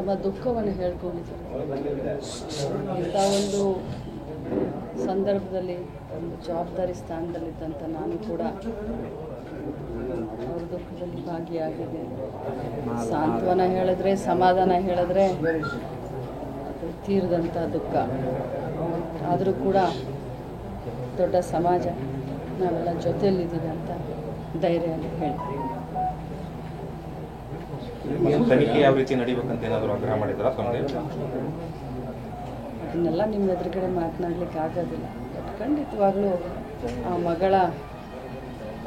ನಮ್ಮ ದುಃಖವನ್ನು ಹೇಳ್ಕೊಂಡಿದ್ದಾರೆ. ಇಂಥ ಒಂದು ಸಂದರ್ಭದಲ್ಲಿ ಒಂದು ಜವಾಬ್ದಾರಿ ಸ್ಥಾನದಲ್ಲಿದ್ದಂಥ ನಾನು ಕೂಡ ಅವ್ರ ದುಃಖದಲ್ಲಿ ಭಾಗಿಯಾಗಿದೆ. ಸಾಂತ್ವನ ಹೇಳಿದ್ರೆ, ಸಮಾಧಾನ ಹೇಳಿದ್ರೆ ಅದು ತೀರಿದಂಥ ದುಃಖ. ಆದರೂ ಕೂಡ ದೊಡ್ಡ ಸಮಾಜ, ನಾವೆಲ್ಲ ಜೊತೆಯಲ್ಲಿದ್ದೀವಿ ಅಂತ ಧೈರ್ಯ ಹೇಳಿ. ತನಿಖೆ ಯಾವ ರೀತಿ ನಡೀಬೇಕಂತ ಏನಾದರೂ ಆಗ್ರಹ ಮಾಡಿದ್ರ? ಅದನ್ನೆಲ್ಲ ನಿಮ್ಮ ಎದುರುಗಡೆ ಮಾತನಾಡ್ಲಿಕ್ಕೆ ಆಗೋದಿಲ್ಲ. ಖಂಡಿತವಾಗ್ಲೂ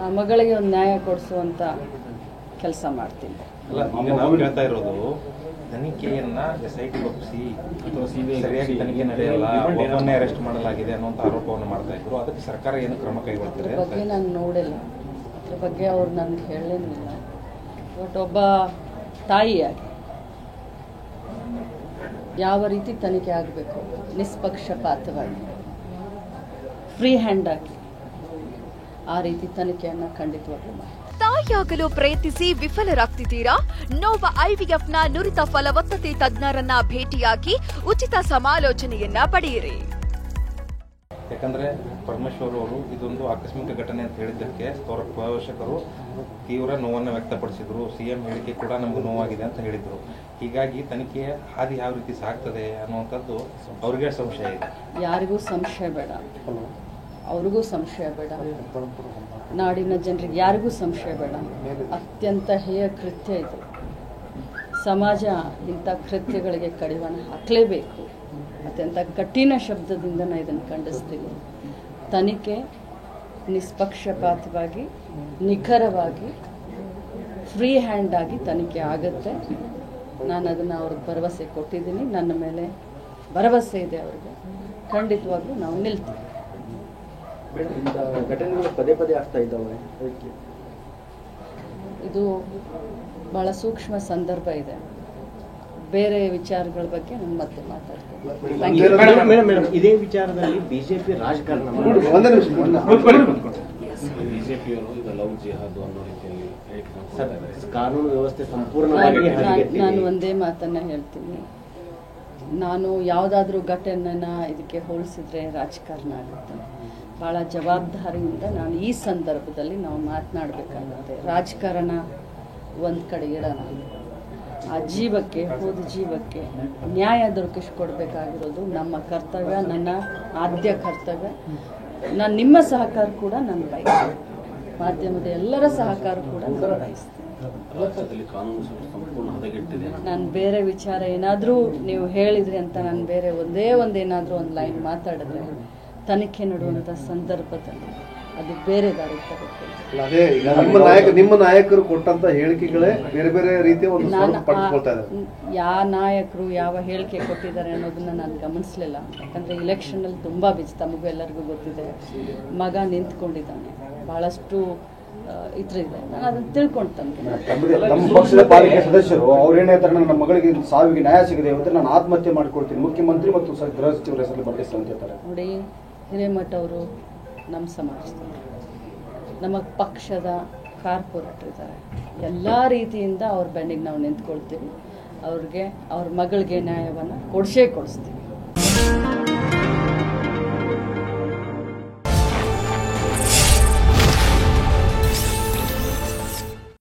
ಆ ಮಗಳಿಗೆ ಒಂದು ನ್ಯಾಯ ಕೊಡಿಸುವಂಥ ಕೆಲಸ ಮಾಡ್ತೀನಿ. ಅಲ್ಲ, ಈಗ ನಾವು ಹೇಳ್ತಾ ಇರೋದು ತನಿಖೆಯನ್ನ SIT ಒಪ್ಪಿಸಿ ಸರಿಯಾಗಿ ತನಿಖೆ ನಡೆಯಲ್ಲ, ಒಬ್ಬನೇ ಅರೆಸ್ಟ್ ಮಾಡಲಾಗಿದೆ ಅನ್ನುವಂಥ ಆರೋಪವನ್ನು ಮಾಡ್ತಾ ಇದ್ರು. ಅದಕ್ಕೆ ಸರ್ಕಾರ ಏನು ಕ್ರಮ ಕೈಗೊಳ್ತಿದೆ? ಅದ್ರ ಬಗ್ಗೆ ನಾನು ನೋಡಿಲ್ಲ, ಅದ್ರ ಬಗ್ಗೆ ಅವ್ರು ನನಗೆ ಹೇಳೇನಿಲ್ಲ. ಬಟ್ ಒಬ್ಬ ತಾಯಿಯಾಗಿ ಯಾವ ರೀತಿ ತನಿಖೆ ಆಗಬೇಕು, ನಿಷ್ಪಕ್ಷಪಾತವಾಗಿ, ಫ್ರೀ ಹ್ಯಾಂಡ್ ಆಗಿ ಆ ರೀತಿ ತನಿಖೆಯನ್ನು ಖಂಡಿತವಾಗ್ಲೂ ಮಾಡಿ. ತಾಯಿಯಾಗಲು ಪ್ರಯತ್ನಿಸಿ ವಿಫಲರಾಗ್ತಿದ್ದೀರಾ? ನೋವಾ IVFನ ನುರಿತ ಫಲವತ್ತತೆ ತಜ್ಞರನ್ನ ಭೇಟಿಯಾಗಿ ಉಚಿತ ಸಮಾಲೋಚನೆಯನ್ನ ಪಡೆಯಿರಿ. ಯಾಕಂದ್ರೆ ಪರಮೇಶ್ವರ್ ಅವರು ಇದೊಂದು ಆಕಸ್ಮಿಕ ಘಟನೆ ಅಂತ ಹೇಳಿದ್ದಕ್ಕೆ ಅವರ ಪೋಷಕರು ತೀವ್ರ ನೋವನ್ನು ವ್ಯಕ್ತಪಡಿಸಿದ್ರು. CM ಹೇಳಿಕೆ ಕೂಡ ನಮ್ಗೆ ನೋವಾಗಿದೆ ಅಂತ ಹೇಳಿದ್ರು. ಹೀಗಾಗಿ ತನಿಖೆಯ ಹಾದಿ ಯಾವ ರೀತಿ ಸಾಗ್ತದೆ ಅನ್ನುವಂಥದ್ದು ಅವ್ರಿಗೆ ಸಂಶಯ ಇದೆ. ಯಾರಿಗೂ ಸಂಶಯ ಬೇಡ, ಅವ್ರಿಗೂ ಸಂಶಯ ಬೇಡ, ನಾಡಿನ ಜನರಿಗೆ ಯಾರಿಗೂ ಸಂಶಯ ಬೇಡ. ಅತ್ಯಂತ ಹೇಯ ಕೃತ್ಯ ಇದು. ಸಮಾಜ ಇಂಥ ಕೃತ್ಯಗಳಿಗೆ ಕಡಿವಾಣ ಹಾಕಲೇಬೇಕು. ಅತ್ಯಂತ ಕಠಿಣ ಶಬ್ದದಿಂದ ನಾನು ಇದನ್ನು ಖಂಡಿಸ್ತೀನಿ. ತನಿಖೆ ನಿಷ್ಪಕ್ಷಪಾತವಾಗಿ, ನಿಖರವಾಗಿ, ಫ್ರೀ ಹ್ಯಾಂಡ್ ಆಗಿ ತನಿಖೆ ಆಗುತ್ತೆ. ನಾನು ಅದನ್ನು ಅವ್ರಿಗೆ ಭರವಸೆ ಕೊಟ್ಟಿದ್ದೀನಿ. ನನ್ನ ಮೇಲೆ ಭರವಸೆ ಇದೆ ಅವ್ರಿಗೆ. ಖಂಡಿತವಾಗ್ಲೂ ನಾವು ನಿಲ್ತೀವಿ. ಘಟನೆಗಳು ಪದೇ ಪದೇ ಆಗ್ತಾ ಇದ್ದಾವೆ. ಇದು ಬಹಳ ಸೂಕ್ಷ್ಮ ಸಂದರ್ಭ ಇದೆ. ಬೇರೆ ವಿಚಾರಗಳ ಬಗ್ಗೆ ನಾನು ಮತ್ತೆ ಮಾತಾಡ್ತೀನಿ. ಇದೇ ವಿಚಾರದಲ್ಲಿ ಬಿಜೆಪಿ ರಾಜಕಾರಣ ಕಾನೂನು ವ್ಯವಸ್ಥೆ ಸಂಪೂರ್ಣವಾಗಿ ನಾನು ಒಂದೇ ಮಾತನ್ನ ಹೇಳ್ತೀನಿ. ನಾನು ಯಾವುದಾದ್ರೂ ಘಟನೆನ ಇದಕ್ಕೆ ಹೋಲಿಸಿದ್ರೆ ರಾಜಕಾರಣ ಆಗುತ್ತೆ. ಭಾಳ ಜವಾಬ್ದಾರಿಯಿಂದ ನಾನು ಈ ಸಂದರ್ಭದಲ್ಲಿ ನಾವು ಮಾತನಾಡಬೇಕಾಗುತ್ತೆ. ರಾಜಕಾರಣ ಒಂದು ಕಡೆ ಇಡೋಣ. ಆ ಜೀವಕ್ಕೆ, ಹೋದ ಜೀವಕ್ಕೆ ನ್ಯಾಯ ದೊರಕಿಸ್ಕೊಡ್ಬೇಕಾಗಿರೋದು ನಮ್ಮ ಕರ್ತವ್ಯ, ನನ್ನ ಆದ್ಯ ಕರ್ತವ್ಯ. ನಾನು ನಿಮ್ಮ ಸಹಕಾರ ಕೂಡ ನಾನು ಬಯಸ್ತೀನಿ, ಮಾಧ್ಯಮದ ಎಲ್ಲರ ಸಹಕಾರ ಕೂಡ ನಾನು ಬಯಸ್ತೀನಿ. ನಾನು ಬೇರೆ ವಿಚಾರ ಏನಾದರೂ ನೀವು ಹೇಳಿದ್ರಿ ಅಂತ ನಾನು ಬೇರೆ ಒಂದೇನಾದರೂ ಒಂದು ಲೈನ್ ಮಾತಾಡಿದ್ರೆ ತನಿಖೆ ನಡುವಂಥ ಸಂದರ್ಭದಲ್ಲಿ ಅದು ಬೇರೆ ದಾರಿ ತಗೋಬೇಕು. ನಿಮ್ಮ ನಾಯಕರು ಕೊಟ್ಟಂತ ಹೇಳಿಕೆಗಳೇ ಬೇರೆ ಬೇರೆ ರೀತಿಯ ಒಂದು ಯಾವ ನಾಯಕರು ಯಾವ ಹೇಳಿಕೆ ಕೊಟ್ಟಿದ್ದಾರೆ ಅನ್ನೋದನ್ನ ನಾನು ಗಮನಿಸಲಿಲ್ಲ. ಯಾಕಂದರೆ ಇಲೆಕ್ಷನಲ್ಲಿ ತುಂಬ ಬಿಜಿ, ತಮಗೂ ಎಲ್ಲರಿಗೂ ಗೊತ್ತಿದೆ. ಮಗ ನಿಂತ್ಕೊಂಡಿದ್ದಾನೆ, ಭಾಳಷ್ಟು ಇದ್ರಿದೆ. ನಾನು ಅದನ್ನು ತಿಳ್ಕೊಂಡ್ತಂದೆ. ನಮ್ಮ ಪಕ್ಷದ ಪಾಲಿಕೆ ಸದಸ್ಯರು ಅವ್ರು ಏನ್ ಹೇಳ್ತಾರೆ, ನನ್ನ ಮಗಳಿಗೆ ಸಾವಿಗೆ ನ್ಯಾಯ ಸಿಗದೆ ಇವತ್ತು ನಾನು ಆತ್ಮಹತ್ಯೆ ಮಾಡ್ಕೊಳ್ತೀನಿ, ಮುಖ್ಯಮಂತ್ರಿ ಮತ್ತು ಗೃಹ ಸಚಿವರ ಹೆಸರಲ್ಲಿ ಬರ್ತಿಸ್ತಾರೆ ಅಂತ ಹೇಳ್ತಾರೆ. ನೋಡಿ, ಹಿರೇಮಠ ಅವರು ನಮ್ಮ ಸಮಾಜದವರು, ನಮ್ಮ ಪಕ್ಷದ ಕಾರ್ಪೊರೇಟರ್ ಇದ್ದಾರೆ. ಎಲ್ಲ ರೀತಿಯಿಂದ ಅವ್ರ ಬೆನ್ನಿಗೆ ನಾವು ನಿಂತ್ಕೊಳ್ತೀವಿ. ಅವ್ರಿಗೆ, ಅವ್ರ ಮಗಳಿಗೆ ನ್ಯಾಯವನ್ನು ಕೊಡಿಸ್ತೀವಿ.